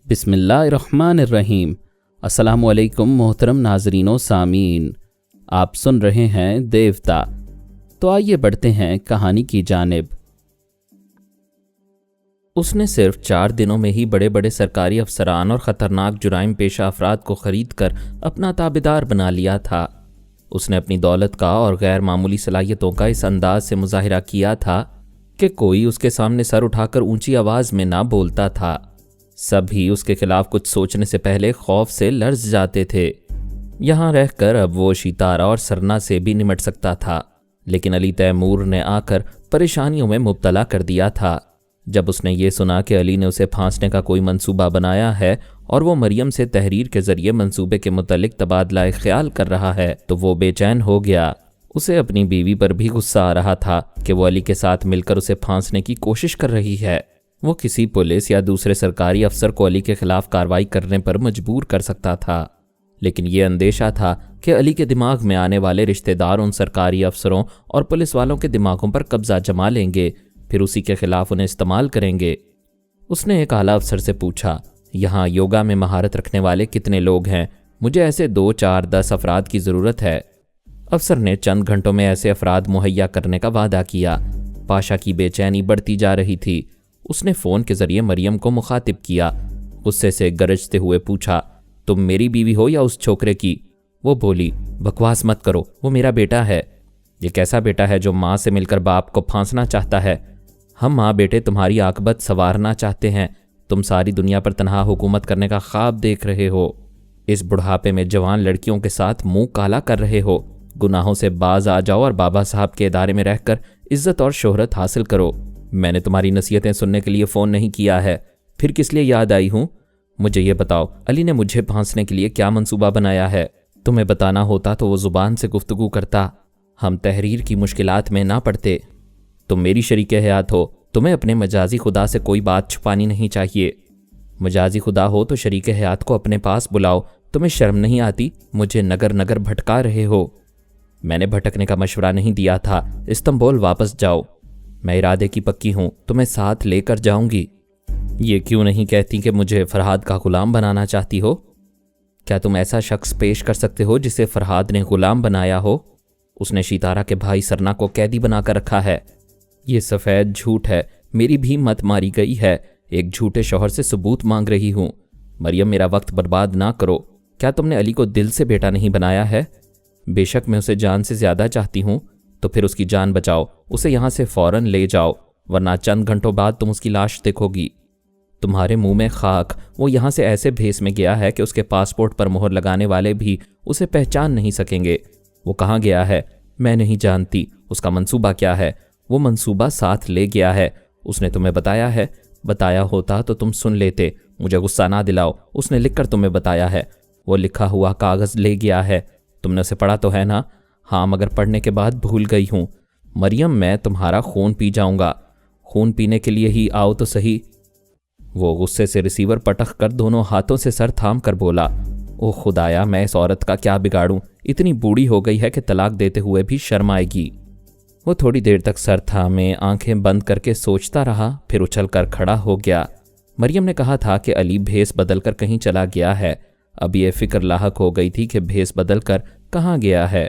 بسم اللہ الرحمن الرحیم۔ السلام علیکم محترم ناظرین و سامعین، آپ سن رہے ہیں دیوتا۔ تو آئیے بڑھتے ہیں کہانی کی جانب۔ اس نے صرف 4 دنوں میں ہی بڑے بڑے سرکاری افسران اور خطرناک جرائم پیشہ افراد کو خرید کر اپنا تابعدار بنا لیا تھا۔ اس نے اپنی دولت کا اور غیر معمولی صلاحیتوں کا اس انداز سے مظاہرہ کیا تھا کہ کوئی اس کے سامنے سر اٹھا کر اونچی آواز میں نہ بولتا تھا۔ سب ہی اس کے خلاف کچھ سوچنے سے پہلے خوف سے لرز جاتے تھے۔ یہاں رہ کر اب وہ شیتارہ اور سرنا سے بھی نمٹ سکتا تھا، لیکن علی تیمور نے آ کر پریشانیوں میں مبتلا کر دیا تھا۔ جب اس نے یہ سنا کہ علی نے اسے پھانسنے کا کوئی منصوبہ بنایا ہے اور وہ مریم سے تحریر کے ذریعے منصوبے کے متعلق تبادلہ خیال کر رہا ہے تو وہ بے چین ہو گیا۔ اسے اپنی بیوی پر بھی غصہ آ رہا تھا کہ وہ علی کے ساتھ مل کر اسے پھانسنے کی کوشش کر رہی ہے۔ وہ کسی پولیس یا دوسرے سرکاری افسر کو علی کے خلاف کارروائی کرنے پر مجبور کر سکتا تھا، لیکن یہ اندیشہ تھا کہ علی کے دماغ میں آنے والے رشتہ دار ان سرکاری افسروں اور پولیس والوں کے دماغوں پر قبضہ جما لیں گے، پھر اسی کے خلاف انہیں استعمال کریں گے۔ اس نے ایک اعلیٰ افسر سے پوچھا، یہاں یوگا میں مہارت رکھنے والے کتنے لوگ ہیں؟ مجھے ایسے 2 4 10 افراد کی ضرورت ہے۔ افسر نے چند گھنٹوں میں ایسے افراد مہیا کرنے کا وعدہ کیا۔ پاشا کی بے چینی بڑھتی جا رہی تھی۔ اس نے فون کے ذریعے مریم کو مخاطب کیا، غصے سے گرجتے ہوئے پوچھا، تم میری بیوی ہو یا اس چھوکرے کی؟ وہ بولی، بکواس مت کرو، وہ میرا بیٹا ہے۔ یہ کیسا بیٹا ہے جو ماں سے مل کر باپ کو پھانسنا چاہتا ہے؟ ہم ماں بیٹے تمہاری عاقبت سنوارنا چاہتے ہیں، تم ساری دنیا پر تنہا حکومت کرنے کا خواب دیکھ رہے ہو، اس بڑھاپے میں جوان لڑکیوں کے ساتھ منہ کالا کر رہے ہو۔ گناہوں سے باز آ جاؤ اور بابا صاحب کے ادارے میں رہ کر عزت اور شہرت حاصل کرو۔ میں نے تمہاری نصیحتیں سننے کے لیے فون نہیں کیا ہے، پھر کس لیے یاد آئی ہوں؟ مجھے یہ بتاؤ، علی نے مجھے پھانسنے کے لیے کیا منصوبہ بنایا ہے؟ تمہیں بتانا ہوتا تو وہ زبان سے گفتگو کرتا، ہم تحریر کی مشکلات میں نہ پڑتے۔ تم میری شریک حیات ہو، تمہیں اپنے مجازی خدا سے کوئی بات چھپانی نہیں چاہیے۔ مجازی خدا ہو تو شریک حیات کو اپنے پاس بلاؤ، تمہیں شرم نہیں آتی؟ مجھے نگر نگر بھٹکا رہے ہو۔ میں نے بھٹکنے کا مشورہ نہیں دیا تھا، استنبول واپس جاؤ۔ میں ارادے کی پکی ہوں، تمہیں ساتھ لے کر جاؤں گی۔ یہ کیوں نہیں کہتی کہ مجھے فرحاد کا غلام بنانا چاہتی ہو؟ کیا تم ایسا شخص پیش کر سکتے ہو جسے فرحاد نے غلام بنایا ہو؟ اس نے شیتارہ کے بھائی سرنا کو قیدی بنا کر رکھا ہے۔ یہ سفید جھوٹ ہے، میری بھی مت ماری گئی ہے، ایک جھوٹے شوہر سے ثبوت مانگ رہی ہوں۔ مریم، میرا وقت برباد نہ کرو۔ کیا تم نے علی کو دل سے بیٹا نہیں بنایا ہے؟ بے شک میں اسے جان سے زیادہ چاہتی ہوں، تو پھر اس کی جان بچاؤ، اسے یہاں سے فوراً لے جاؤ، ورنہ چند گھنٹوں بعد تم اس کی لاش دیکھو گی۔ تمہارے منہ میں خاک، وہ یہاں سے ایسے بھیس میں گیا ہے کہ اس کے پاسپورٹ پر مہر لگانے والے بھی اسے پہچان نہیں سکیں گے۔ وہ کہاں گیا ہے؟ میں نہیں جانتی۔ اس کا منصوبہ کیا ہے؟ وہ منصوبہ ساتھ لے گیا ہے۔ اس نے تمہیں بتایا ہے؟ بتایا ہوتا تو تم سن لیتے، مجھے غصہ نہ دلاؤ۔ اس نے لکھ کر تمہیں بتایا ہے، وہ لکھا ہوا کاغذ لے گیا ہے، تم نے اسے پڑھا تو ہے نا؟ ہاں، مگر پڑھنے کے بعد بھول گئی ہوں۔ مریم، میں تمہارا خون پی جاؤں گا، خون پینے کے لیے ہی آؤ تو صحیح۔ وہ غصے سے ریسیور پٹخ کر دونوں ہاتھوں سے سر تھام کر بولا، او خدایا، میں اس عورت کا کیا بگاڑوں؟ اتنی بوڑھی ہو گئی ہے کہ طلاق دیتے ہوئے بھی شرم آئے گی۔ وہ تھوڑی دیر تک سر تھامے آنکھیں بند کر کے سوچتا رہا، پھر اچھل کر کھڑا ہو گیا۔ مریم نے کہا تھا کہ علی بھیس بدل کر کہیں چلا گیا ہے۔ اب یہ فکر لاحق ہو گئی تھی کہ بھیس بدل کر کہاں گیا ہے۔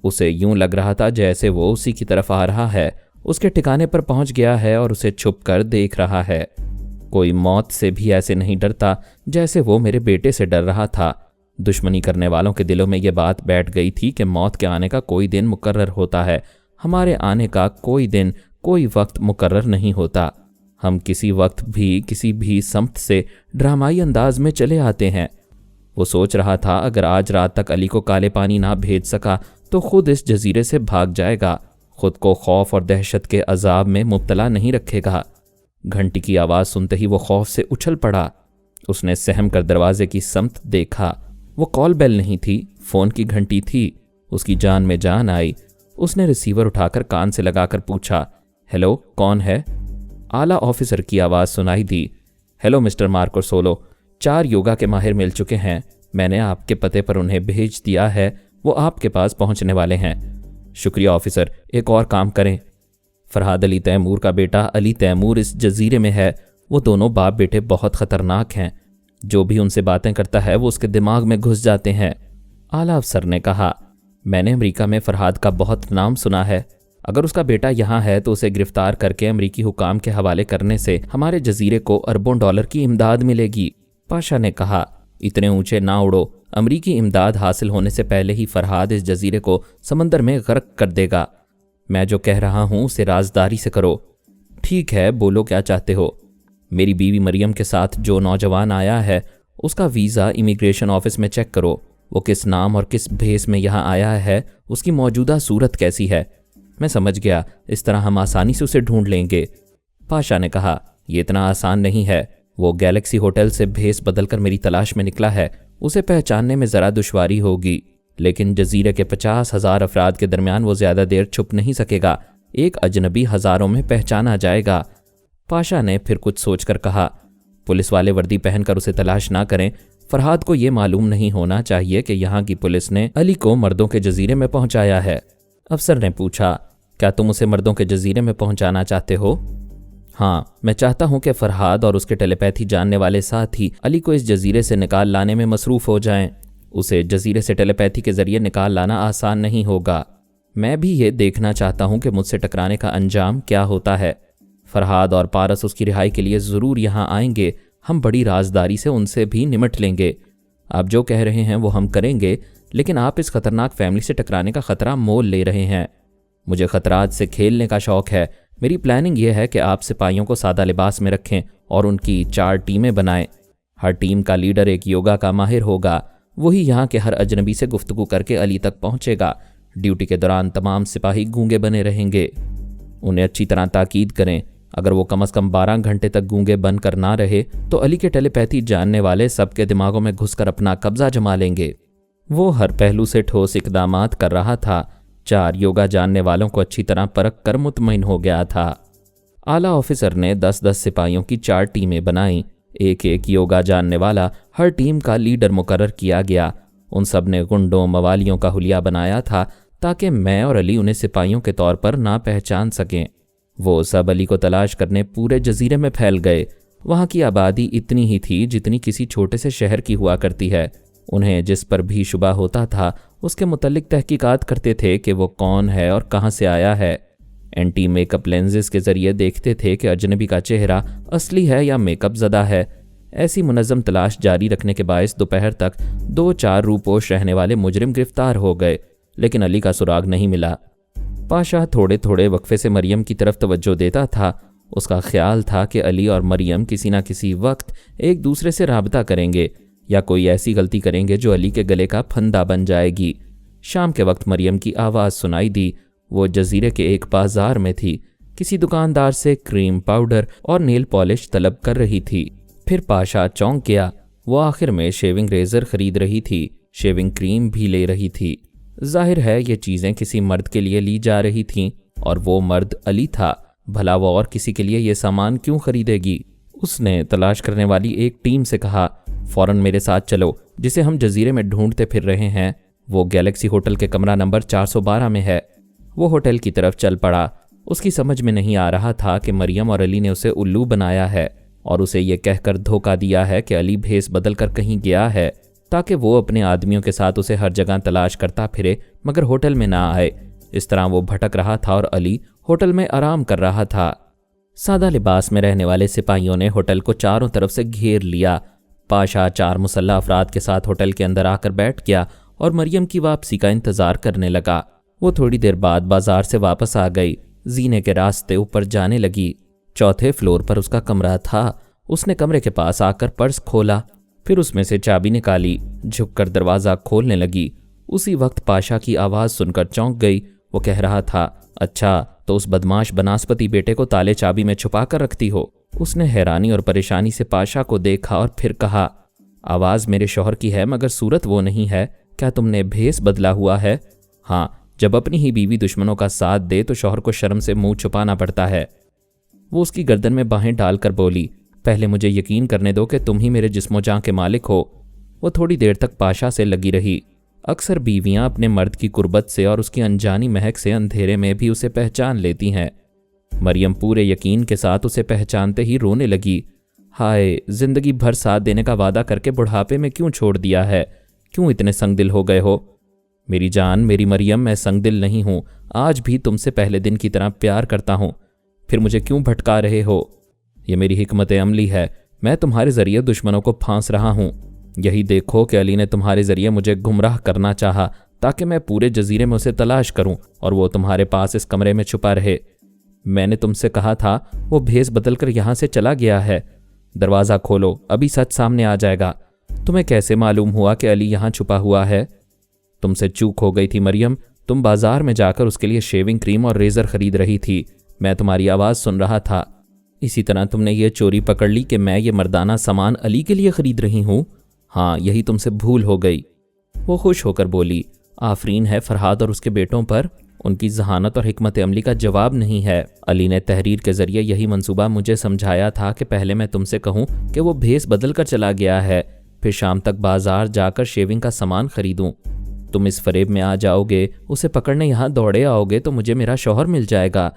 اسے یوں لگ رہا تھا جیسے وہ اسی کی طرف آ رہا ہے، اس کے ٹھکانے پر پہنچ گیا ہے اور اسے چھپ کر دیکھ رہا ہے۔ کوئی موت سے بھی ایسے نہیں ڈرتا جیسے وہ میرے بیٹے سے ڈر رہا تھا۔ دشمنی کرنے والوں کے دلوں میں یہ بات بیٹھ گئی تھی کہ موت کے آنے کا کوئی دن مقرر ہوتا ہے، ہمارے آنے کا کوئی دن، کوئی وقت مقرر نہیں ہوتا۔ ہم کسی وقت بھی کسی بھی سمت سے ڈرامائی انداز میں چلے آتے ہیں۔ وہ سوچ رہا تھا اگر آج رات تک علی کو کالے پانی نہ بھیج سکا تو خود اس جزیرے سے بھاگ جائے گا، خود کو خوف اور دہشت کے عذاب میں مبتلا نہیں رکھے گا۔ گھنٹی کی آواز سنتے ہی وہ خوف سے اچھل پڑا۔ اس نے سہم کر دروازے کی سمت دیکھا، وہ کال بیل نہیں تھی، فون کی گھنٹی تھی۔ اس کی جان میں جان آئی۔ اس نے ریسیور اٹھا کر کان سے لگا کر پوچھا، ہیلو، کون ہے؟ اعلیٰ آفیسر کی آواز سنائی دی، hello mister Marco Solo, 4 yoga کے ماہر مل چکے ہیں، میں نے آپ کے پتے پر انہیں بھیج دیا ہے، وہ آپ کے پاس پہنچنے والے ہیں۔ شکریہ آفیسر، ایک اور کام کریں۔ فرحاد علی تیمور کا بیٹا علی تیمور اس جزیرے میں ہے، وہ دونوں باپ بیٹے بہت خطرناک ہیں، जो भी उनसे बातें करता है वो उसके दिमाग में घुस जाते हैं। आला अफसर ने कहा, मैंने अमेरिका में फरहाद का बहुत नाम सुना है। अगर उसका बेटा यहाँ है तो उसे गिरफ्तार करके अमेरिकी हुकाम के हवाले करने से हमारे जजीरे को अरबों डॉलर की इमदाद मिलेगी। पाशा ने कहा, इतने ऊंचे ना उड़ो। अमरीकी इमदाद हासिल होने से पहले ही फरहाद इस जजीरे को समंदर में गर्क कर देगा। मैं जो कह रहा हूँ उसे राजदारी से करो। ठीक है, बोलो क्या चाहते हो। मेरी बीवी मरियम के साथ जो नौजवान आया है उसका वीज़ा इमिग्रेशन ऑफिस में चेक करो। वो किस नाम और किस भेस में यहाँ आया है, उसकी मौजूदा सूरत कैसी है। मैं समझ गया, इस तरह हम आसानी से उसे ढूंढ लेंगे। पाशा ने कहा, यह इतना आसान नहीं है। वो गैलेक्सी होटल से भेस बदलकर मेरी तलाश में निकला है। उसे पहचानने में ज़रा दुश्वारी होगी, लेकिन जजीरे के 50,000 अफराद के दरमियान वो ज़्यादा देर छुप नहीं सकेगा। एक अजनबी हज़ारों में पहचाना जाएगा। पाशा ने फिर कुछ सोचकर कहा, पुलिस वाले वर्दी पहनकर उसे तलाश ना करें। फरहाद को ये मालूम नहीं होना चाहिए कि यहाँ की पुलिस ने अली को मर्दों के जजीरे में पहुँचाया है। अफसर ने पूछा, क्या तुम उसे मर्दों के जजीरे में पहुँचाना चाहते हो? हाँ, मैं चाहता हूँ कि फरहाद और उसके टेलीपैथी जानने वाले साथी अली को इस जजीरे से निकाल लाने में मसरूफ़ हो जाएं। उसे जजीरे से टेलीपैथी के ज़रिए निकाल लाना आसान नहीं होगा। मैं भी ये देखना चाहता हूँ कि मुझसे टकराने का अंजाम क्या होता है। फरहाद और पारस उसकी रिहाई के लिए ज़रूर यहाँ आएंगे। हम बड़ी राजदारी से उनसे भी निमट लेंगे। आप जो कह रहे हैं वो हम करेंगे, लेकिन आप इस खतरनाक फैमिली से टकराने का ख़तरा मोल ले रहे हैं। मुझे ख़तरात से खेलने का शौक़ है। मेरी प्लानिंग यह है कि आप सिपाहियों को सादा लिबास में रखें और उनकी 4 टीमें बनाएं। हर टीम का लीडर एक योगा का माहिर होगा। वही यहाँ के हर अजनबी से गुफ्तगू करके अली तक पहुँचेगा। ड्यूटी के दौरान तमाम सिपाही गूंगे बने रहेंगे। उन्हें अच्छी तरह ताकीद करें। अगर वो कम से कम 12 घंटे तक गूंगे बन कर ना रहे तो अली के टेलीपैथी जानने वाले सबके दिमागों में घुसकर अपना कब्जा जमा लेंगे। वो हर पहलू से ठोस इकदामात कर रहा था। 4 योगा जानने वालों को अच्छी तरह परख कर मुतमईन हो गया था। आला ऑफिसर ने 10-10 सिपाहियों की 4 टीमें बनाईं। एक योगा जानने वाला हर टीम का लीडर मुकर्रर किया गया। उन सब ने गुंडों मवालियों का हुलिया बनाया था ताकि मैं और अली उन्हें सिपाहियों के तौर पर ना पहचान सकें। वो सब अली को तलाश करने पूरे जजीरे में फैल गए। वहाँ की आबादी इतनी ही थी जितनी किसी छोटे से शहर की हुआ करती है। उन्हें जिस पर भी शुबा होता था उसके मुतल्लिक तहकीकात करते थे कि वो कौन है और कहाँ से आया है। एंटी मेकअप लेंसेज के ज़रिए देखते थे कि अजनबी का चेहरा असली है या मेकअप ज़दा है। ऐसी मुनज़्ज़म तलाश जारी रखने के बायस दोपहर तक 2-4 रूपोश रहने वाले मुजरिम गिरफ्तार हो गए, लेकिन अली का सुराग नहीं मिला। पाशा थोड़े थोड़े वक्फे से मरियम की तरफ तवज्जो देता था। उसका ख्याल था कि अली और मरियम किसी न किसी वक्त एक दूसरे से राबता करेंगे या कोई ऐसी गलती करेंगे जो अली के गले का फंदा बन जाएगी। शाम के वक्त मरियम की आवाज़ सुनाई दी। वो जजीरे के एक बाजार में थी। किसी दुकानदार से क्रीम पाउडर और नेल पॉलिश तलब कर रही थी। फिर पाशा चौंक गया। वो आखिर में शेविंग रेज़र खरीद रही थी, शेविंग क्रीम भी ले रही थी। जाहिर है ये चीज़ें किसी मर्द के लिए ली जा रही थीं और वो मर्द अली था। भला वो और किसी के लिए ये सामान क्यों खरीदेगी? उसने तलाश करने वाली एक टीम से कहा, फ़ौरन मेरे साथ चलो। जिसे हम जजीरे में ढूंढते फिर रहे हैं वो गैलेक्सी होटल के कमरा नंबर 412 में है। वो होटल की तरफ चल पड़ा। उसकी समझ में नहीं आ रहा था कि मरियम और अली ने उसे उल्लू बनाया है और उसे ये कहकर धोखा दिया है कि अली भेस बदल कर कहीं गया है ताकि वो अपने आदमियों के साथ उसे हर जगह तलाश करता फिरे मगर होटल में ना आए। इस तरह वो भटक रहा था और अली होटल में आराम कर रहा था। सादा लिबास में रहने वाले सिपाहियों ने होटल को चारों तरफ से घेर लिया। पाशा 4 मुसल्लह अफराद के साथ होटल के अंदर आकर बैठ गया और मरियम की वापसी का इंतज़ार करने लगा। वो थोड़ी देर बाद बाजार से वापस आ गई। जीने के रास्ते ऊपर जाने लगी। 4थे फ्लोर पर उसका कमरा था। उसने कमरे के पास आकर पर्स खोला, फिर उसमें से चाबी निकाली, झुककर दरवाज़ा खोलने लगी। उसी वक्त पाशा की आवाज़ सुनकर चौंक गई। वो कह रहा था, अच्छा तो उस बदमाश बनास्पति बेटे को ताले चाबी में छुपा कर रखती हो। उसने हैरानी और परेशानी से पाशा को देखा और फिर कहा, आवाज़ मेरे शौहर की है मगर सूरत वो नहीं है। क्या तुमने भेस बदला हुआ है? हाँ, जब अपनी ही बीवी दुश्मनों का साथ दे तो शौहर को शर्म से मुंह छुपाना पड़ता है। वो उसकी गर्दन में बाहें डालकर बोली, पहले मुझे यकीन करने दो कि तुम ही मेरे जिस्मो जान के मालिक हो। वो थोड़ी देर तक पाशा से लगी रही। अक्सर बीवियां अपने मर्द की कुर्बत से और उसकी अनजानी महक से अंधेरे में भी उसे पहचान लेती हैं। मरियम पूरे यकीन के साथ उसे पहचानते ही रोने लगी। ہائے، زندگی بھر ساتھ دینے کا وعدہ کر کے بڑھاپے میں کیوں چھوڑ دیا ہے؟ کیوں اتنے سنگ دل ہو گئے ہو؟ میری جان، میری مریم، میں سنگ دل نہیں ہوں، آج بھی تم سے پہلے دن کی طرح پیار کرتا ہوں، پھر مجھے کیوں بھٹکا رہے ہو؟ یہ میری حکمت عملی ہے، میں تمہارے ذریعے دشمنوں کو پھانس رہا ہوں۔ یہی دیکھو کہ علی نے تمہارے ذریعے مجھے گمراہ کرنا چاہا تاکہ میں پورے جزیرے میں اسے تلاش کروں اور وہ تمہارے پاس اس کمرے میں چھپا رہے۔ میں نے تم سے کہا تھا وہ بھیس بدل کر یہاں سے چلا گیا ہے، دروازہ کھولو، ابھی سچ سامنے آ جائے گا۔ تمہیں کیسے معلوم ہوا کہ علی یہاں چھپا ہوا ہے؟ تم سے چوک ہو گئی تھی مریم، تم بازار میں جا کر اس کے لیے شیونگ کریم اور ریزر خرید رہی تھی، میں تمہاری آواز سن رہا تھا۔ اسی طرح تم نے یہ چوری پکڑ لی کہ میں یہ مردانہ سامان علی کے لیے خرید رہی ہوں۔ ہاں، یہی تم سے بھول ہو گئی۔ وہ خوش ہو کر بولی، آفرین ہے فرحاد اور اس کے بیٹوں پر، ان کی ذہانت اور حکمت عملی کا جواب نہیں ہے۔ علی نے تحریر کے ذریعے یہی منصوبہ مجھے سمجھایا تھا کہ پہلے میں تم سے کہوں کہ وہ بھیس بدل کر چلا گیا ہے، پھر شام تک بازار جا کر شیونگ کا سامان خریدوں۔ تم اس فریب میں آ جاؤ گے، اسے پکڑنے یہاں دوڑے آؤ گے تو مجھے میرا شوہر مل جائے گا۔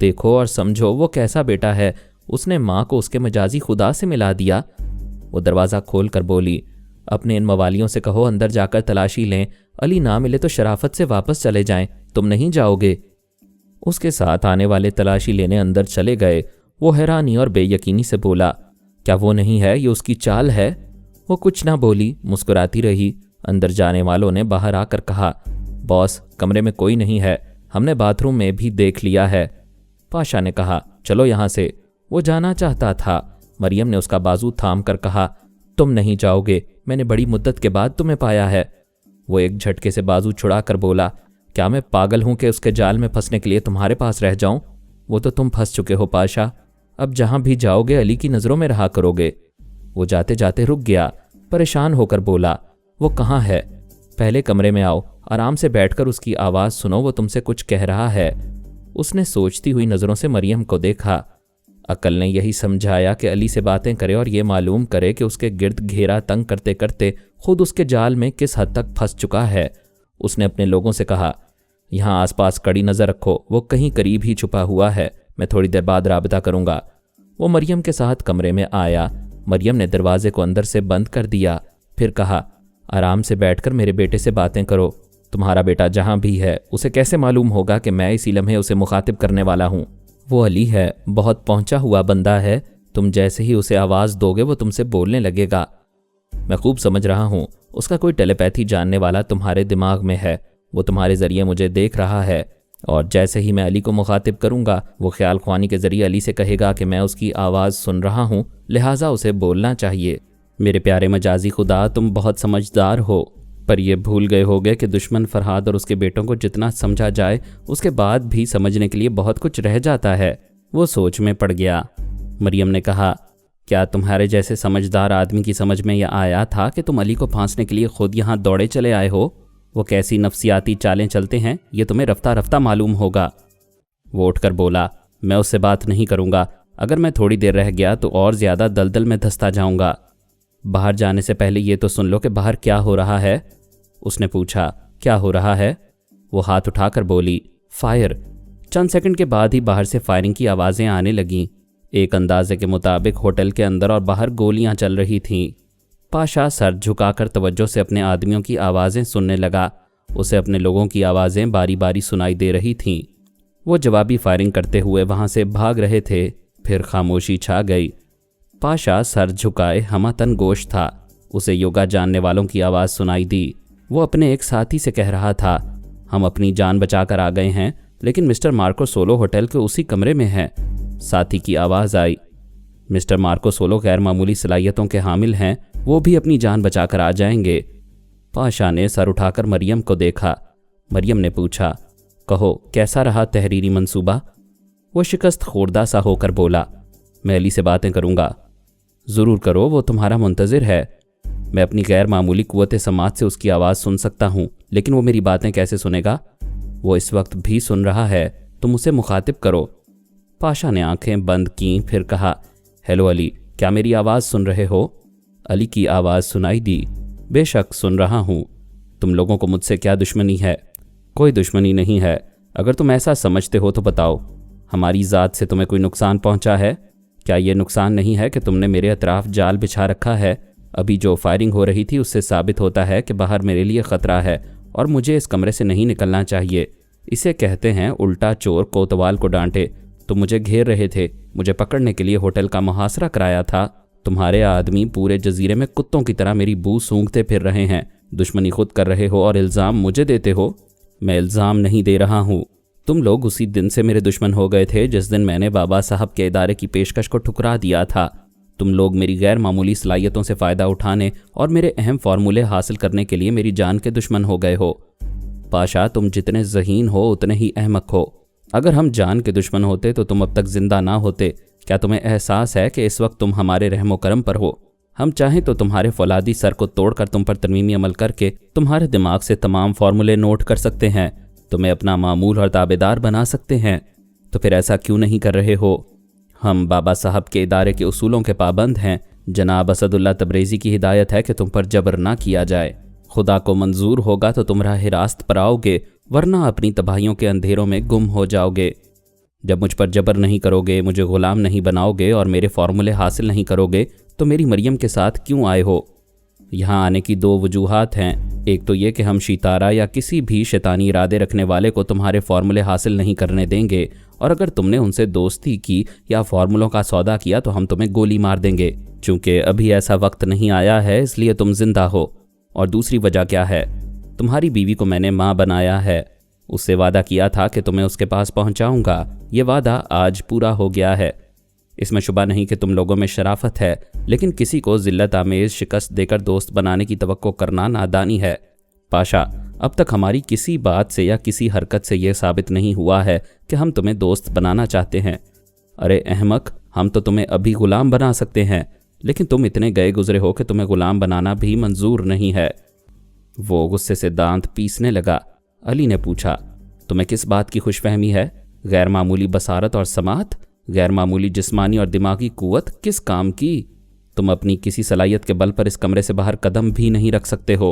دیکھو اور سمجھو وہ کیسا بیٹا ہے، اس نے ماں کو اس کے مجازی خدا سے ملا دیا۔ وہ دروازہ کھول کر بولی، اپنے ان موالیوں سے کہو اندر جا کر تلاشی لیں، علی نہ ملے تو شرافت سے واپس چلے جائیں، تم نہیں جاؤ گے؟ اس کے ساتھ آنے والے تلاشی لینے اندر چلے گئے۔ وہ حیرانی اور بے یقینی سے بولا، کیا وہ نہیں ہے؟ یہ اس کی چال ہے؟ وہ کچھ نہ بولی، مسکراتی رہی۔ اندر جانے والوں نے باہر آ کر کہا، باس، کمرے میں کوئی نہیں ہے، ہم نے باتھ روم میں بھی دیکھ لیا ہے۔ پاشا نے کہا، چلو یہاں سے۔ وہ جانا چاہتا تھا، مریم نے اس کا بازو تھام کر کہا، تم نہیں جاؤ گے، میں نے بڑی مدت کے بعد تمہیں پایا ہے۔ وہ ایک جھٹکے سے بازو چھڑا کر بولا، کیا میں پاگل ہوں کہ اس کے جال میں پھنسنے کے لیے تمہارے پاس رہ جاؤں؟ وہ تو تم پھنس چکے ہو پاشا، اب جہاں بھی جاؤ گے علی کی نظروں میں رہا کرو گے۔ وہ جاتے جاتے رک گیا، پریشان ہو کر بولا، وہ کہاں ہے؟ پہلے کمرے میں آؤ، آرام سے بیٹھ کر اس کی آواز سنو، وہ تم سے کچھ کہہ رہا ہے۔ اس نے سوچتی ہوئی نظروں سے مریم کو دیکھا۔ عقل نے یہی سمجھایا کہ علی سے باتیں کرے اور یہ معلوم کرے کہ اس کے گرد گھیرا تنگ کرتے کرتے خود اس کے جال میں کس حد تک پھنس چکا ہے۔ اس نے اپنے لوگوں سے کہا، یہاں آس پاس کڑی نظر رکھو، وہ کہیں قریب ہی چھپا ہوا ہے، میں تھوڑی دیر بعد رابطہ کروں گا۔ وہ مریم کے ساتھ کمرے میں آیا۔ مریم نے دروازے کو اندر سے بند کر دیا، پھر کہا، آرام سے بیٹھ کر میرے بیٹے سے باتیں کرو، تمہارا بیٹا جہاں بھی ہے اسے کیسے معلوم ہوگا کہ میں اسی لمحے اسے مخاطب کرنے والا ہوں؟ وہ علی ہے، بہت پہنچا ہوا بندہ ہے، تم جیسے ہی اسے آواز دو گے وہ تم سے بولنے لگے گا۔ میں خوب سمجھ رہا ہوں، اس کا کوئی ٹیلیپیتھی جاننے والا تمہارے دماغ میں ہے، وہ تمہارے ذریعے مجھے دیکھ رہا ہے، اور جیسے ہی میں علی کو مخاطب کروں گا وہ خیال خوانی کے ذریعے علی سے کہے گا کہ میں اس کی آواز سن رہا ہوں، لہٰذا اسے بولنا چاہیے۔ میرے پیارے مجازی خدا، تم بہت سمجھدار ہو، پر یہ بھول گئے ہوگے کہ دشمن فرحاد اور اس کے بیٹوں کو جتنا سمجھا جائے اس کے بعد بھی سمجھنے کے لیے بہت کچھ رہ جاتا ہے۔ وہ سوچ میں پڑ گیا۔ مریم نے کہا، کیا تمہارے جیسے سمجھدار آدمی کی سمجھ میں یہ آیا تھا کہ تم علی کو پھانسنے کے لیے خود یہاں دوڑے چلے آئے ہو؟ وہ کیسی نفسیاتی چالیں چلتے ہیں یہ تمہیں رفتہ رفتہ معلوم ہوگا۔ وہ اٹھ کر بولا، میں اس سے بات نہیں کروں گا، اگر میں تھوڑی دیر رہ گیا تو اور زیادہ دلدل میں دھستا جاؤں گا۔ باہر جانے سے پہلے یہ تو سن لو کہ باہر کیا ہو رہا ہے۔ اس نے پوچھا، کیا ہو رہا ہے؟ وہ ہاتھ اٹھا کر بولی، فائر۔ چند سیکنڈ کے بعد ہی باہر سے فائرنگ کی آوازیں آنے لگیں۔ ایک اندازے کے مطابق ہوٹل کے اندر اور باہر گولیاں چل رہی تھیں۔ پاشا سر جھکا کر توجہ سے اپنے آدمیوں کی آوازیں سننے لگا۔ اسے اپنے لوگوں کی آوازیں باری باری سنائی دے رہی تھیں۔ وہ جوابی فائرنگ کرتے ہوئے وہاں سے بھاگ رہے تھے۔ پھر خاموشی چھا گئی۔ پاشا سر جھکائے ہمہ تن گوش تھا۔ اسے یوگا جاننے والوں کی آواز سنائی دی۔ وہ اپنے ایک ساتھی سے کہہ رہا تھا، ہم اپنی جان بچا کر آ گئے ہیں، لیکن مسٹر مارکو سولو ہوٹل کے اسی کمرے میں ہے۔ ساتھی کی آواز آئی، مسٹر مارکو سولو غیر معمولی صلاحیتوں کے حامل ہیں، وہ بھی اپنی جان بچا کر آ جائیں گے۔ پاشا نے سر اٹھا کر مریم کو دیکھا۔ مریم نے پوچھا، کہو کیسا رہا تحریری منصوبہ؟ وہ شکست خوردہ سا ہو کر بولا، میں علی سے باتیں کروں گا۔ ضرور کرو، وہ تمہارا منتظر ہے۔ میں اپنی غیر معمولی قوت سماعت سے اس کی آواز سن سکتا ہوں، لیکن وہ میری باتیں کیسے سنے گا؟ وہ اس وقت بھی سن رہا ہے، تم اسے مخاطب کرو۔ پاشا نے آنکھیں بند کیں، پھر کہا، ہیلو علی، کیا میری آواز سن رہے ہو؟ علی کی آواز سنائی دی، بے شک سن رہا ہوں۔ تم لوگوں کو مجھ سے کیا دشمنی ہے؟ کوئی دشمنی نہیں ہے، اگر تم ایسا سمجھتے ہو تو بتاؤ، ہماری ذات سے تمہیں کوئی نقصان پہنچا ہے؟ क्या ये नुकसान नहीं है कि तुमने मेरे अतराफ जाल बिछा रखा है? अभी जो फायरिंग हो रही थी उससे साबित होता है कि बाहर मेरे लिए ख़तरा है और मुझे इस कमरे से नहीं निकलना चाहिए। इसे कहते हैं उल्टा चोर कोतवाल को डांटे। तुम मुझे घेर रहे थे, मुझे पकड़ने के लिए होटल का मुहासरा कराया था। तुम्हारे आदमी पूरे जजीरे में कुत्तों की तरह मेरी बू सूंघते फिर रहे हैं। दुश्मनी खुद कर रहे हो और इल्ज़ाम मुझे देते हो। मैं इल्ज़ाम नहीं दे रहा हूँ। तुम लोग उसी दिन से मेरे दुश्मन हो गए थे जिस दिन मैंने बाबा साहब के इदारे की पेशकश को ठुकरा दिया था। तुम लोग मेरी गैर मामूली सलाहियतों से फ़ायदा उठाने और मेरे अहम फार्मूले हासिल करने के लिए मेरी जान के दुश्मन हो गए हो। पाशा, तुम जितने ज़हीन हो उतने ही अहमक हो। अगर हम जान के दुश्मन होते तो तुम अब तक जिंदा ना होते। क्या तुम्हें एहसास है कि इस वक्त तुम हमारे रहमो करम पर हो? हम चाहें तो तुम्हारे फौलादी सर को तोड़कर तुम पर तरमीमी अमल करके तुम्हारे दिमाग से तमाम फार्मूले नोट कर सकते हैं, तुम्हें अपना मामूल और ताबेदार बना सकते हैं। तो फिर ऐसा क्यों नहीं कर रहे हो? हम बाबा साहब के इदारे के उसूलों के पाबंद हैं। जनाब असदुल्ला तबरेज़ी की हिदायत है कि तुम पर जबर ना किया जाए। खुदा को मंजूर होगा तो तुम राह रास्त पर आओगे, वरना अपनी तबाहियों के अंधेरों में गुम हो जाओगे। जब मुझ पर जबर नहीं करोगे, मुझे ग़ुलाम नहीं बनाओगे और मेरे फार्मूले हासिल नहीं करोगे तो मेरी मरियम के साथ क्यों आए हो? यहाँ आने की दो वजूहात हैं। एक तो ये कि हम शितारा या किसी भी शैतानी इरादे रखने वाले को तुम्हारे फार्मूले हासिल नहीं करने देंगे, और अगर तुमने उनसे दोस्ती की या फार्मूलों का सौदा किया तो हम तुम्हें गोली मार देंगे। चूँकि अभी ऐसा वक्त नहीं आया है इसलिए तुम जिंदा हो। और दूसरी वजह क्या है? तुम्हारी बीवी को मैंने माँ बनाया है। उससे वादा किया था कि तुम्हें उसके पास पहुँचाऊँगा। ये वादा आज पूरा हो गया है। इसमें शुबा नहीं कि तुम लोगों में शराफत है, लेकिन किसी को ज़िल्लत आमेज़ शिकस्त देकर दोस्त बनाने की तवक्को करना नादानी है। पाशा, अब तक हमारी किसी बात से या किसी हरकत से यह साबित नहीं हुआ है कि हम तुम्हें दोस्त बनाना चाहते हैं। अरे अहमक, हम तो तुम्हें अभी ग़ुलाम बना सकते हैं, लेकिन तुम इतने गए गुजरे हो कि तुम्हें ग़ुलाम बनाना भी मंजूर नहीं है। वो गुस्से से दांत पीसने लगा। अली ने पूछा, तुम्हें किस बात की खुशफहमी है? गैर मामूली बसारत और समात, गैर मामूली जिस्मानी और दिमागी कुव्वत किस काम की? तुम अपनी किसी सलाहियत के बल पर इस कमरे से बाहर कदम भी नहीं रख सकते हो।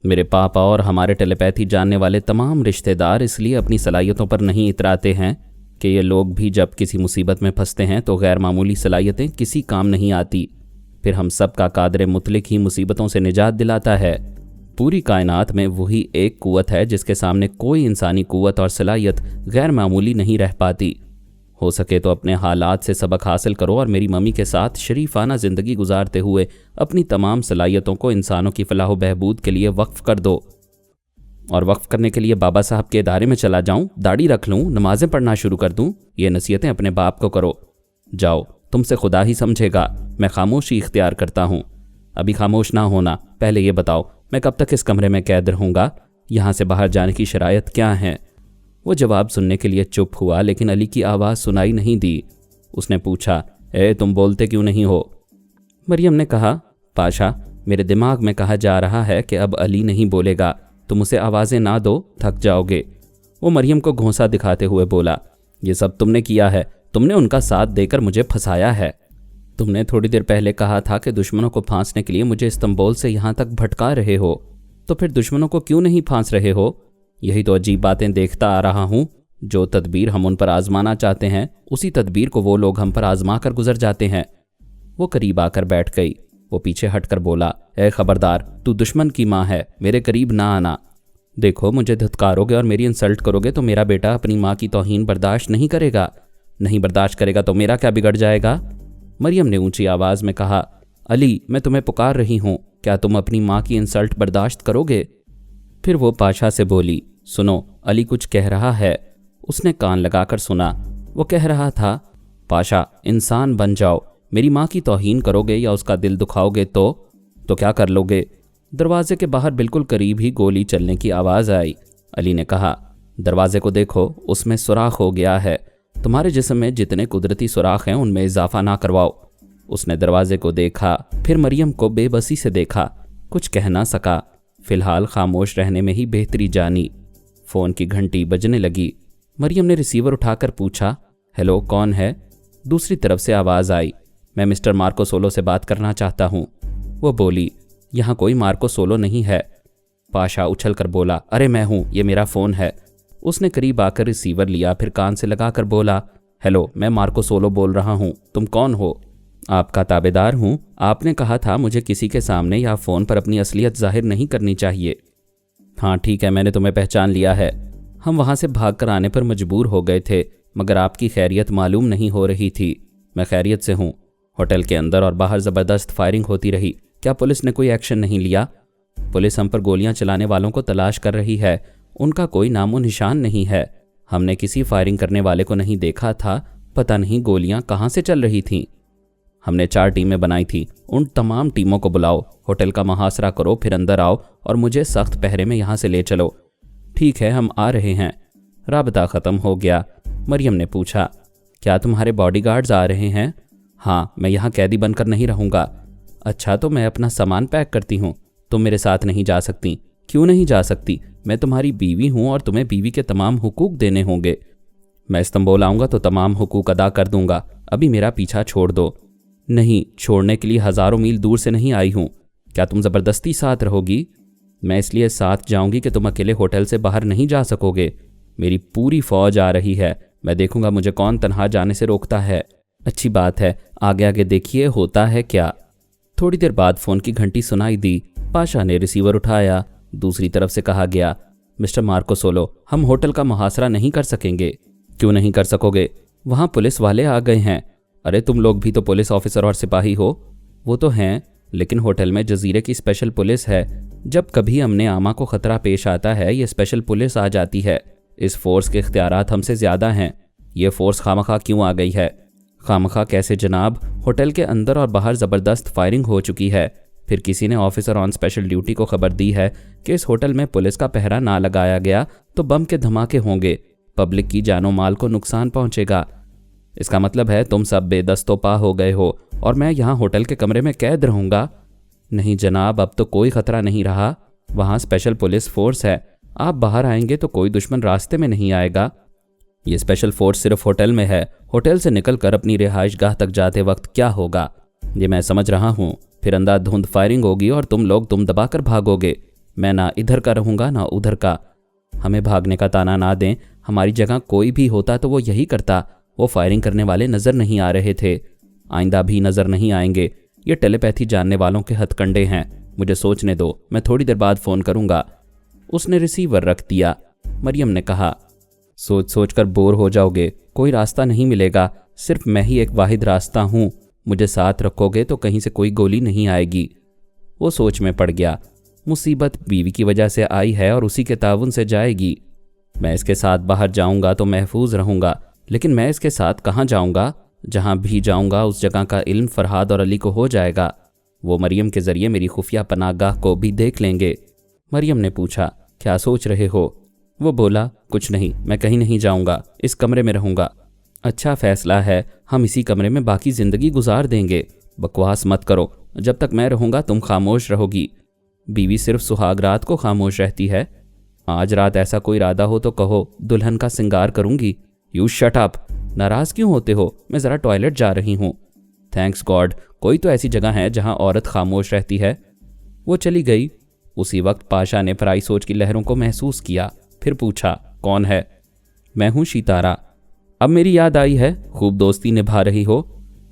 मेरे पापा और हमारे टेलीपैथी जानने वाले तमाम रिश्तेदार इसलिए अपनी सलाहियतों पर नहीं इतराते हैं कि ये लोग भी जब किसी मुसीबत में फंसते हैं तो गैर मामूली सलाहियतें किसी काम नहीं आती। फिर हम सब का कादर मुतलिक ही मुसीबतों से निजात दिलाता है। पूरी कायनात में वही एक कुव्वत है जिसके सामने कोई इंसानी कुव्वत और सलाहियत गैर मामूली नहीं रह पाती। हो सके तो अपने हालात से सबक हासिल करो और मेरी मम्मी के साथ शरीफाना ज़िंदगी गुजारते हुए अपनी तमाम सलाहियतों को इंसानों की फलाह बहबूद के लिए वक्फ़ कर दो। और वक्फ़ करने के लिए बाबा साहब के इदारे में चला जाऊं, दाढ़ी रख लूं, नमाज़ें पढ़ना शुरू कर दूं, ये नसीहतें अपने बाप को करो। जाओ, तुमसे खुदा ही समझेगा। मैं खामोशी इख्तियार करता हूँ। अभी खामोश ना होना। पहले ये बताओ, मैं कब तक इस कमरे में कैद रहूँगा? यहाँ से बाहर जाने की शरायत क्या हैं? वो जवाब सुनने के लिए चुप हुआ, लेकिन अली की आवाज़ सुनाई नहीं दी। उसने पूछा, तुम बोलते क्यों नहीं हो? मरियम ने कहा, पाशा, मेरे दिमाग में कहा जा रहा है कि अब अली नहीं बोलेगा। तुम उसे आवाज़ें ना दो, थक जाओगे। वो मरियम को घोंसा दिखाते हुए बोला, ये सब तुमने किया है। तुमने उनका साथ देकर मुझे फंसाया है। तुमने थोड़ी देर पहले कहा था कि दुश्मनों को फांसने के लिए मुझे इस्तांबुल से यहाँ तक भटका रहे हो, तो फिर दुश्मनों को क्यों नहीं फांस रहे हो? यही तो अजीब बातें देखता आ रहा हूँ। जो तदबीर हम उन पर आजमाना चाहते हैं, उसी तदबीर को वो लोग हम पर आजमा कर गुजर जाते हैं। वो करीब आकर बैठ गई। वो पीछे हटकर बोला, खबरदार, तू दुश्मन की माँ है, मेरे करीब ना आना। देखो, मुझे धुतकारोगे और मेरी इंसल्ट करोगे तो मेरा बेटा अपनी माँ की तौहीन बर्दाश्त नहीं करेगा। नहीं बर्दाश्त करेगा तो मेरा क्या बिगड़ जाएगा? मरियम ने ऊंची आवाज़ में कहा, अली, मैं तुम्हें पुकार रही हूँ, क्या तुम अपनी माँ की इंसल्ट बर्दाश्त करोगे? फिर वो पाशा से बोली, सुनो, अली कुछ कह रहा है। उसने कान लगाकर सुना। वो कह रहा था, पाशा, इंसान बन जाओ। मेरी माँ की तौहीन करोगे या उसका दिल दुखाओगे तो क्या कर लोगे? दरवाजे के बाहर बिल्कुल करीब ही गोली चलने की आवाज़ आई। अली ने कहा, दरवाजे को देखो, उसमें सुराख हो गया है। तुम्हारे जिस्म में जितने कुदरती सुराख हैं उनमें इजाफा ना करवाओ। उसने दरवाजे को देखा, फिर मरियम को बेबसी से देखा। कुछ कह ना सका। फिलहाल खामोश रहने में ही बेहतरी जानी। फ़ोन की घंटी बजने लगी। मरियम ने रिसीवर उठाकर पूछा, हेलो, कौन है? दूसरी तरफ से आवाज़ आई, मैं मिस्टर मार्को सोलो से बात करना चाहता हूँ। वो बोली, यहाँ कोई मार्को सोलो नहीं है। पाशा उछल कर बोला, अरे मैं हूँ, ये मेरा फ़ोन है। उसने करीब आकर रिसीवर लिया, फिर कान से लगाकर बोला, हेलो, मैं मार्को सोलो बोल रहा हूँ। तुम कौन हो? आपका ताबेदार हूँ। आपने कहा था मुझे किसी के सामने या फ़ोन पर अपनी असलियत जाहिर नहीं करनी चाहिए। हाँ ठीक है, मैंने तुम्हें पहचान लिया है। हम वहाँ से भागकर आने पर मजबूर हो गए थे, मगर आपकी खैरियत मालूम नहीं हो रही थी। मैं खैरियत से हूँ। होटल के अंदर और बाहर ज़बरदस्त फायरिंग होती रही। क्या पुलिस ने कोई एक्शन नहीं लिया? पुलिस हम पर गोलियां चलाने वालों को तलाश कर रही है। उनका कोई नामो निशान नहीं है। हमने किसी फायरिंग करने वाले को नहीं देखा था। पता नहीं गोलियां कहाँ से चल रही थीं। हमने 4 टीमें बनाई थी। उन तमाम टीमों को बुलाओ, होटल का मुहासरा करो, फिर अंदर आओ और मुझे सख्त पहरे में यहाँ से ले चलो। ठीक है, हम आ रहे हैं। राबता ख़त्म हो गया। मरियम ने पूछा, क्या तुम्हारे बॉडीगार्ड्स आ रहे हैं? हाँ, मैं यहाँ कैदी बनकर नहीं रहूँगा। अच्छा, तो मैं अपना सामान पैक करती हूँ। तुम मेरे साथ नहीं जा सकती। क्यों नहीं जा सकती? मैं तुम्हारी बीवी हूँ और तुम्हें बीवी के तमाम हुकूक देने होंगे। मैं इस्तांबुल आऊँगा तो तमाम हुकूक अदा कर दूँगा। अभी मेरा पीछा छोड़ दो। नहीं, छोड़ने के लिए हज़ारों मील दूर से नहीं आई हूँ। क्या तुम ज़बरदस्ती साथ रहोगी? मैं इसलिए साथ जाऊँगी कि तुम अकेले होटल से बाहर नहीं जा सकोगे। मेरी पूरी फ़ौज आ रही है। मैं देखूँगा मुझे कौन तन्हा जाने से रोकता है। अच्छी बात है, आगे आगे देखिए होता है क्या। थोड़ी देर बाद फ़ोन की घंटी सुनाई दी। पाशा ने रिसीवर उठाया। दूसरी तरफ से कहा गया, मिस्टर मार्को सोलो, हम होटल का मुहासरा नहीं कर सकेंगे। क्यों नहीं कर सकोगे? वहाँ पुलिस वाले आ गए हैं। अरे तुम लोग भी तो पुलिस ऑफिसर और सिपाही हो। वो तो हैं, लेकिन होटल में जजीरे की स्पेशल पुलिस है। जब कभी हमने आमा को ख़तरा पेश आता है, ये स्पेशल पुलिस आ जाती है। इस फोर्स के इख्तियारात हमसे ज़्यादा हैं। ये फोर्स खामखा क्यों आ गई है? खामखा कैसे जनाब? होटल के अंदर और बाहर ज़बरदस्त फायरिंग हो चुकी है। फिर किसी ने ऑफिसर ऑन स्पेशल ड्यूटी को खबर दी है कि इस होटल में पुलिस का पहरा ना लगाया गया तो बम के धमाके होंगे, पब्लिक की जानो माल को नुकसान पहुंचेगा। इसका मतलब है तुम सब बेदस्तोपा हो गए हो और मैं यहाँ होटल के कमरे में कैद रहूँगा। नहीं जनाब, अब तो कोई ख़तरा नहीं रहा। वहाँ स्पेशल पुलिस फोर्स है। आप बाहर आएंगे तो कोई दुश्मन रास्ते में नहीं आएगा। ये स्पेशल फोर्स सिर्फ होटल में है। होटल से निकलकर अपनी रिहाइश गाह तक जाते वक्त क्या होगा ये मैं समझ रहा हूँ। फिर अंधाधुंध फायरिंग होगी और तुम लोग दुम दबाकर भागोगे। मैं ना इधर का रहूँगा ना उधर का। हमें भागने का ताना ना दें। हमारी जगह कोई भी होता तो वो यही करता। वो फायरिंग करने वाले नज़र नहीं आ रहे थे, आइंदा भी नज़र नहीं आएंगे। ये टेलीपैथी जानने वालों के हथकंडे हैं। मुझे सोचने दो, मैं थोड़ी देर बाद फ़ोन करूँगा। उसने रिसीवर रख दिया। मरियम ने कहा, सोच सोच कर बोर हो जाओगे। कोई रास्ता नहीं मिलेगा। सिर्फ मैं ही एक वाहिद रास्ता हूँ। मुझे साथ रखोगे तो कहीं से कोई गोली नहीं आएगी। वो सोच में पड़ गया। मुसीबत बीवी की वजह से आई है और उसी के ताउन से जाएगी। मैं इसके साथ बाहर जाऊँगा तो महफूज रहूँगा, लेकिन मैं इसके साथ कहाँ जाऊँगा? जहाँ भी जाऊँगा उस जगह का इल्म फरहाद और अली को हो जाएगा। वो मरियम के ज़रिए मेरी खुफिया पनाहगाह को भी देख लेंगे। मरियम ने पूछा, क्या सोच रहे हो? वो बोला, कुछ नहीं, मैं कहीं नहीं जाऊँगा, इस कमरे में रहूँगा। अच्छा फैसला है, हम इसी कमरे में बाकी ज़िंदगी गुजार देंगे। बकवास मत करो। जब तक मैं रहूँगा तुम खामोश रहोगी। बीवी सिर्फ सुहाग रात को खामोश रहती है। आज रात ऐसा कोई इरादा हो तो कहो, दुल्हन का सिंगार करूँगी। You shut up. नाराज़ क्यों होते हो? मैं ज़रा टॉयलेट जा रही हूँ। थैंक्स गॉड, कोई तो ऐसी जगह है जहाँ औरत खामोश रहती है। वो चली गई। उसी वक्त पाशा ने पराई सोच की लहरों को महसूस किया। फिर पूछा, कौन है? मैं हूँ शितारा। अब मेरी याद आई है, खूब दोस्ती निभा रही हो।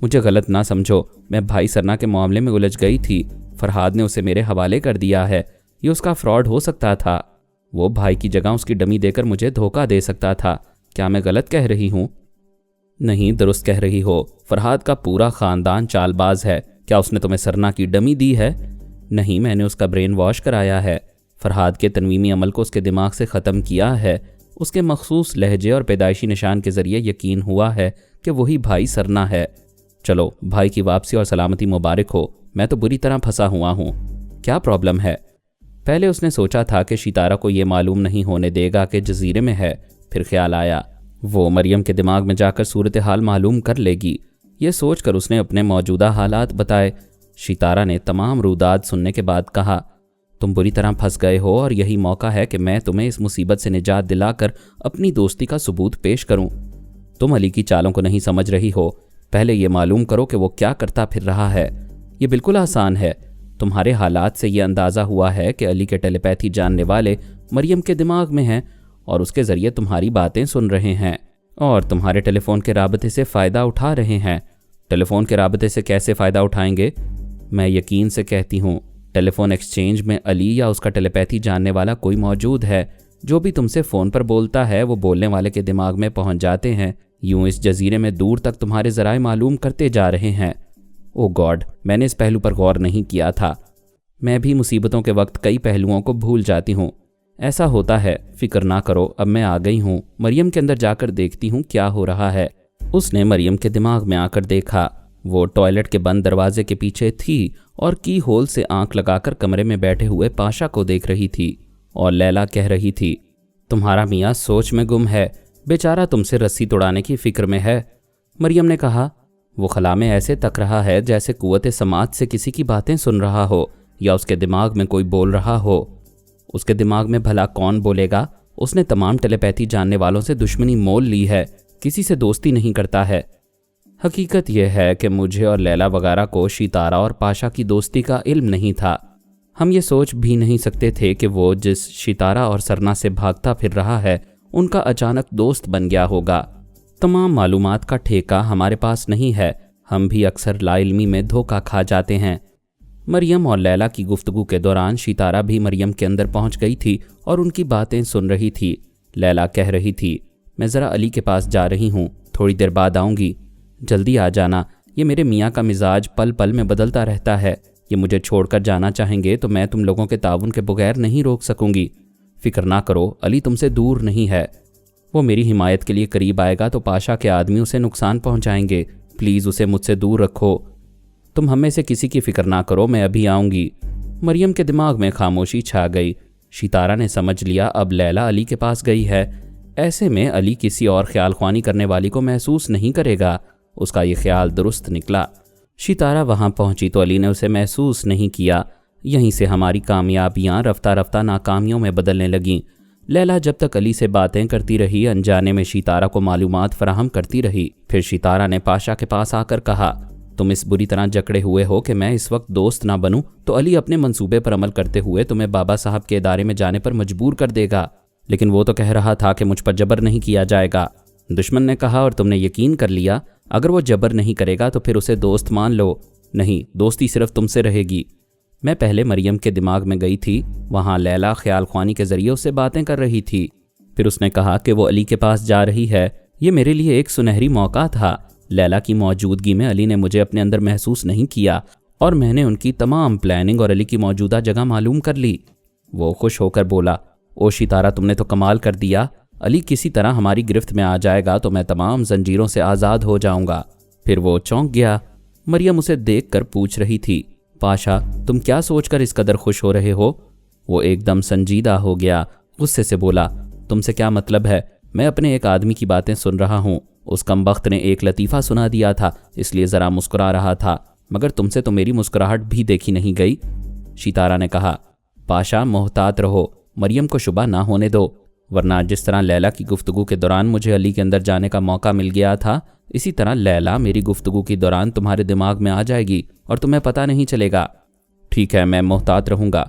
मुझे गलत ना समझो, मैं भाई सरना के मामले में उलझ गई थी। फरहाद ने उसे मेरे हवाले कर दिया है। ये उसका फ्रॉड हो सकता था। वो भाई की जगह उसकी डमी देकर मुझे धोखा दे सकता था। क्या मैं गलत कह रही हूँ? नहीं, दुरुस्त कह रही हो। फरहाद का पूरा ख़ानदान चालबाज है। क्या उसने तुम्हें सरना की डमी दी है? नहीं, मैंने उसका ब्रेन वॉश कराया है। फरहाद के तनवीमी अमल को उसके दिमाग से ख़त्म किया है। उसके मखसूस लहजे और पैदाइशी निशान के ज़रिए यकीन हुआ है कि वही भाई सरना है। चलो, भाई की वापसी और सलामती मुबारक हो। मैं तो बुरी तरह फंसा हुआ हूँ। क्या प्रॉब्लम है? पहले उसने सोचा था कि शितारा को ये मालूम नहीं होने देगा कि जजीरे में है। फिर ख्याल आया वो मरियम के दिमाग में जाकर सूरत हाल मालूम कर लेगी। ये सोचकर उसने अपने मौजूदा हालात बताए। शितारा ने तमाम रूदात सुनने के बाद कहा, तुम बुरी तरह फंस गए हो और यही मौका है कि मैं तुम्हें इस मुसीबत से निजात दिलाकर अपनी दोस्ती का सबूत पेश करूं। तुम अली की चालों को नहीं समझ रही हो। पहले ये मालूम करो कि वो क्या करता फिर रहा है। ये बिल्कुल आसान है। तुम्हारे हालात से ये अंदाज़ा हुआ है कि अली के टेलीपैथी जानने वाले मरियम के दिमाग में हैं और उसके ज़रिए तुम्हारी बातें सुन रहे हैं। اور تمہارے ٹیلی فون کے رابطے سے فائدہ اٹھا رہے ہیں۔ ٹیلی فون کے رابطے سے کیسے فائدہ اٹھائیں گے؟ میں یقین سے کہتی ہوں ٹیلی فون ایکسچینج میں علی یا اس کا ٹیلیپیتھی جاننے والا کوئی موجود ہے۔ جو بھی تم سے فون پر بولتا ہے وہ بولنے والے کے دماغ میں پہنچ جاتے ہیں۔ یوں اس جزیرے میں دور تک تمہارے ذرائع معلوم کرتے جا رہے ہیں۔ او گاڈ، میں نے اس پہلو پر غور نہیں کیا تھا۔ میں بھی مصیبتوں کے وقت کئی پہلوؤں کو بھول جاتی ہوں۔ ایسا ہوتا ہے، فکر نہ کرو، اب میں آ گئی ہوں۔ مریم کے اندر جا کر دیکھتی ہوں کیا ہو رہا ہے۔ اس نے مریم کے دماغ میں آ کر دیکھا۔ وہ ٹوائلٹ کے بند دروازے کے پیچھے تھی اور کی ہول سے آنکھ لگا کر کمرے میں بیٹھے ہوئے پاشا کو دیکھ رہی تھی، اور لیلا کہہ رہی تھی، تمہارا میاں سوچ میں گم ہے، بیچارہ تم سے رسی توڑانے کی فکر میں ہے۔ مریم نے کہا، وہ خلا میں ایسے تک رہا ہے جیسے قوت سماعت سے کسی کی باتیں سن رہا ہو یا اس کے دماغ میں کوئی بول رہا ہو۔ اس کے دماغ میں بھلا کون بولے گا؟ اس نے تمام ٹیلیپیتھی جاننے والوں سے دشمنی مول لی ہے، کسی سے دوستی نہیں کرتا ہے۔ حقیقت یہ ہے کہ مجھے اور لیلا وغیرہ کو شیتارہ اور پاشا کی دوستی کا علم نہیں تھا۔ ہم یہ سوچ بھی نہیں سکتے تھے کہ وہ جس شیتارہ اور سرنا سے بھاگتا پھر رہا ہے ان کا اچانک دوست بن گیا ہوگا۔ تمام معلومات کا ٹھیکہ ہمارے پاس نہیں ہے، ہم بھی اکثر لا علمی میں دھوکہ کھا جاتے ہیں۔ مریم اور لیلا کی گفتگو کے دوران شیتارہ بھی مریم کے اندر پہنچ گئی تھی اور ان کی باتیں سن رہی تھی۔ لیلا کہہ رہی تھی، میں ذرا علی کے پاس جا رہی ہوں، تھوڑی دیر بعد آؤں گی، جلدی آ جانا۔ یہ میرے میاں کا مزاج پل پل میں بدلتا رہتا ہے، یہ مجھے چھوڑ کر جانا چاہیں گے تو میں تم لوگوں کے تعاون کے بغیر نہیں روک سکوں گی۔ فکر نہ کرو، علی تم سے دور نہیں ہے، وہ میری حمایت کے لیے قریب آئے گا تو پاشا کے آدمی اسے نقصان پہنچائیں گے، پلیز اسے مجھ سے دور رکھو۔ تم ہم میں سے کسی کی فکر نہ کرو، میں ابھی آؤں گی۔ مریم کے دماغ میں خاموشی چھا گئی۔ شیتارہ نے سمجھ لیا اب لیلا علی کے پاس گئی ہے، ایسے میں علی کسی اور خیال خوانی کرنے والی کو محسوس نہیں کرے گا۔ اس کا یہ خیال درست نکلا۔ شیتارہ وہاں پہنچی تو علی نے اسے محسوس نہیں کیا۔ یہیں سے ہماری کامیابیاں رفتہ رفتہ ناکامیوں میں بدلنے لگیں۔ لیلا جب تک علی سے باتیں کرتی رہی، انجانے میں شیتارہ کو معلومات فراہم کرتی رہی۔ پھر شیتارہ نے پاشا کے پاس آ کر کہا، تم اس بری طرح جکڑے ہوئے ہو کہ میں اس وقت دوست نہ بنوں تو علی اپنے منصوبے پر عمل کرتے ہوئے تمہیں بابا صاحب کے ادارے میں جانے پر مجبور کر دے گا، لیکن وہ تو کہہ رہا تھا کہ مجھ پر جبر نہیں کیا جائے گا۔ دشمن نے کہا اور تم نے یقین کر لیا؟ اگر وہ جبر نہیں کرے گا تو پھر اسے دوست مان لو۔ نہیں، دوستی صرف تم سے رہے گی۔ میں پہلے مریم کے دماغ میں گئی تھی، وہاں لیلا خیال خوانی کے ذریعے اس سے باتیں کر رہی تھی۔ پھر اس نے کہا کہ وہ علی کے پاس جا رہی ہے۔ یہ میرے لیے ایک سنہری موقع تھا۔ لیلا کی موجودگی میں علی نے مجھے اپنے اندر محسوس نہیں کیا اور میں نے ان کی تمام پلاننگ اور علی کی موجودہ جگہ معلوم کر لی۔ وہ خوش ہو کر بولا، او شیتارہ، تم نے تو کمال کر دیا۔ علی کسی طرح ہماری گرفت میں آ جائے گا تو میں تمام زنجیروں سے آزاد ہو جاؤں گا۔ پھر وہ چونک گیا۔ مریم اسے دیکھ کر پوچھ رہی تھی، پاشا، تم کیا سوچ کر اس قدر خوش ہو رہے ہو؟ وہ ایک دم سنجیدہ ہو گیا، غصے سے بولا، تم سے کیا مطلب ہے؟ میں اپنے ایک آدمی کی باتیں سن رہا ہوں، اس کمبخت نے ایک لطیفہ سنا دیا تھا اس لیے ذرا مسکرا رہا تھا، مگر تم سے تو میری مسکراہٹ بھی دیکھی نہیں گئی۔ شیتارہ نے کہا، پاشا محتاط رہو، مریم کو شبہ نہ ہونے دو، ورنہ جس طرح لیلا کی گفتگو کے دوران مجھے علی کے اندر جانے کا موقع مل گیا تھا، اسی طرح لیلا میری گفتگو کے دوران تمہارے دماغ میں آ جائے گی اور تمہیں پتہ نہیں چلے گا۔ ٹھیک ہے، میں محتاط رہوں گا۔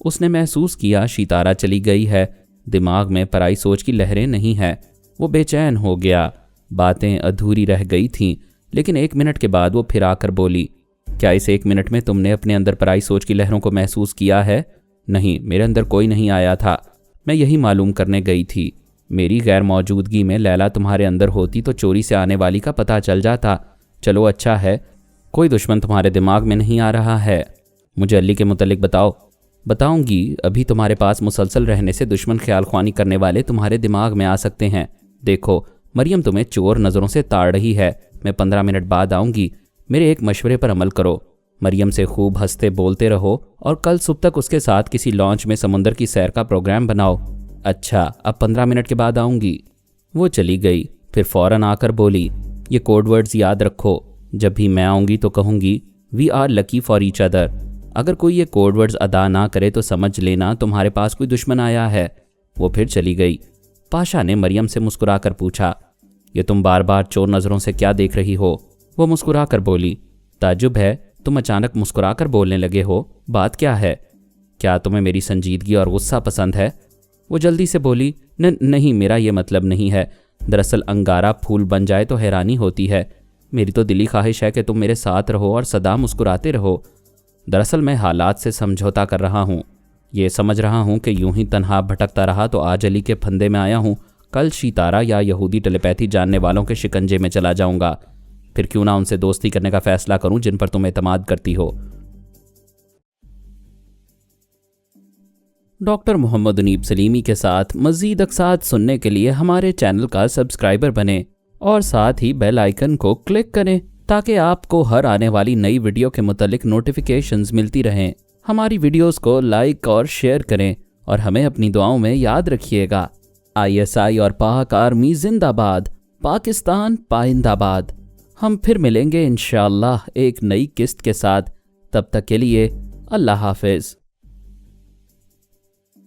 اس نے محسوس کیا شیتارہ چلی گئی ہے، دماغ میں پرائی سوچ کی لہریں نہیں ہے۔ وہ بے چین ہو گیا، باتیں ادھوری رہ گئی تھیں، لیکن 1 منٹ کے بعد وہ پھر آ کر بولی، کیا اس 1 منٹ میں تم نے اپنے اندر پرائی سوچ کی لہروں کو محسوس کیا ہے؟ نہیں، میرے اندر کوئی نہیں آیا تھا، میں یہی معلوم کرنے گئی تھی۔ میری غیر موجودگی میں لیلا تمہارے اندر ہوتی تو چوری سے آنے والی کا پتہ چل جاتا۔ چلو اچھا ہے، کوئی دشمن تمہارے دماغ میں نہیں آ رہا ہے۔ مجھے علی کے متعلق بتاؤ۔ بتاؤں گی، ابھی تمہارے پاس مسلسل رہنے سے دشمن خیال خوانی کرنے والے تمہارے دماغ میں آ سکتے ہیں۔ دیکھو، مریم تمہیں چور نظروں سے تاڑ رہی ہے، میں 15 منٹ بعد آؤں گی، میرے ایک مشورے پر عمل کرو، مریم سے خوب ہنستے بولتے رہو اور کل صبح تک اس کے ساتھ کسی لانچ میں سمندر کی سیر کا پروگرام بناؤ۔ اچھا، اب 15 منٹ کے بعد آؤں گی۔ وہ چلی گئی، پھر فوراً آ کر بولی، یہ کوڈ ورڈز یاد رکھو، جب بھی میں آؤں گی تو کہوں گی we are lucky for each other. اگر کوئی یہ کوڈ ورڈز ادا نہ کرے تو سمجھ لینا تمہارے پاس کوئی دشمن آیا ہے۔ وہ پھر چلی گئی۔ پاشا نے مریم سے مسکرا کر پوچھا، یہ تم بار بار چور نظروں سے کیا دیکھ رہی ہو؟ وہ مسکرا کر بولی، تعجب ہے، تم اچانک مسکرا کر بولنے لگے ہو، بات کیا ہے؟ کیا تمہیں میری سنجیدگی اور غصہ پسند ہے؟ وہ جلدی سے بولی، نہیں، میرا یہ مطلب نہیں ہے، दरअसल अंगारा फूल बन जाए तो हैरानी होती है। मेरी तो दिली ख्वाहिश है कि तुम मेरे साथ रहो और सदा मुस्कुराते रहो। दरअसल मैं हालात से समझौता कर रहा हूँ। ये समझ रहा हूँ कि यूं ही तन्हा भटकता रहा तो आज अली के फंदे में आया हूँ, कल शितारा या यहूदी टेलीपैथी जानने वालों के शिकंजे में चला जाऊंगा। फिर क्यों ना उनसे दोस्ती करने का फैसला करूं जिन पर तुम एतमाद करती हो। डॉक्टर मोहम्मद उनीब सलीमी के साथ मज़ीद अक़सात सुनने के लिए हमारे चैनल का सब्सक्राइबर बनें और साथ ही बेल आइकन को क्लिक करें ताकि आपको हर आने वाली नई वीडियो के मुतालिक नोटिफिकेशंस मिलती रहें। हमारी वीडियोस को लाइक और शेयर करें और हमें अपनी दुआओं में याद रखिएगा। ISI और पाक आर्मी जिंदाबाद, पाकिस्तान पाइंदाबाद। हम फिर मिलेंगे इंशाअल्लाह एक नई किस्त के साथ। तब तक के लिए अल्लाह हाफिज़।